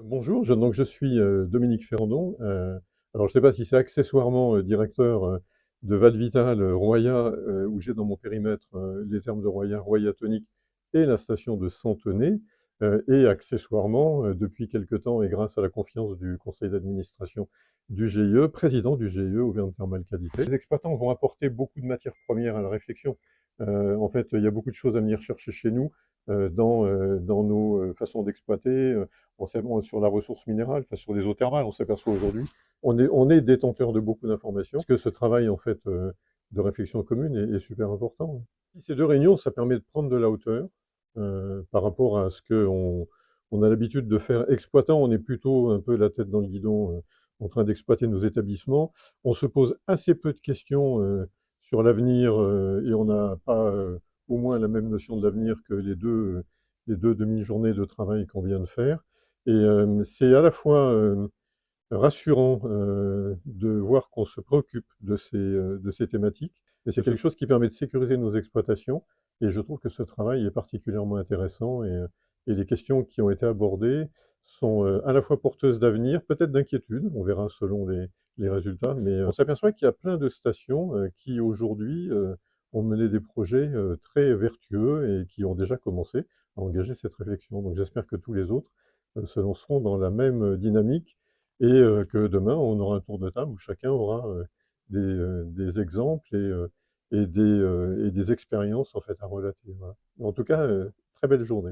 Bonjour, je suis Dominique Ferrandon. Alors je ne sais pas si c'est accessoirement directeur de Valvital Roya, où j'ai dans mon périmètre les thermes de Roya, Roya Tonique et la station de Santenay, et accessoirement, depuis quelque temps et grâce à la confiance du conseil d'administration du GIE, président du GIE Auvergne Thermale Qualité. Les exploitants vont apporter beaucoup de matières premières à la réflexion. En fait, il y a beaucoup de choses à venir chercher chez nous dans nos façons d'exploiter. Sur la ressource minérale, enfin, sur les eaux thermales, on s'aperçoit aujourd'hui, on est détenteur de beaucoup d'informations, parce que ce travail en fait de réflexion commune est super important. Ces deux réunions, ça permet de prendre de la hauteur par rapport à ce qu'on a l'habitude de faire. Exploitant, on est plutôt un peu la tête dans le guidon en train d'exploiter nos établissements. On se pose assez peu de questions sur l'avenir et on n'a pas au moins la même notion de l'avenir que les deux demi-journées de travail qu'on vient de faire. Et c'est à la fois rassurant de voir qu'on se préoccupe de ces thématiques, mais c'est quelque chose qui permet de sécuriser nos exploitations. Et je trouve que ce travail est particulièrement intéressant et les questions qui ont été abordées sont à la fois porteuses d'avenir, peut-être d'inquiétude, on verra selon les résultats, mais on s'aperçoit qu'il y a plein de stations qui aujourd'hui ont mené des projets très vertueux et qui ont déjà commencé à engager cette réflexion. Donc j'espère que tous les autres se lanceront dans la même dynamique et que demain, on aura un tour de table où chacun aura des exemples et des expériences en fait à relater. Voilà. En tout cas, très belle journée.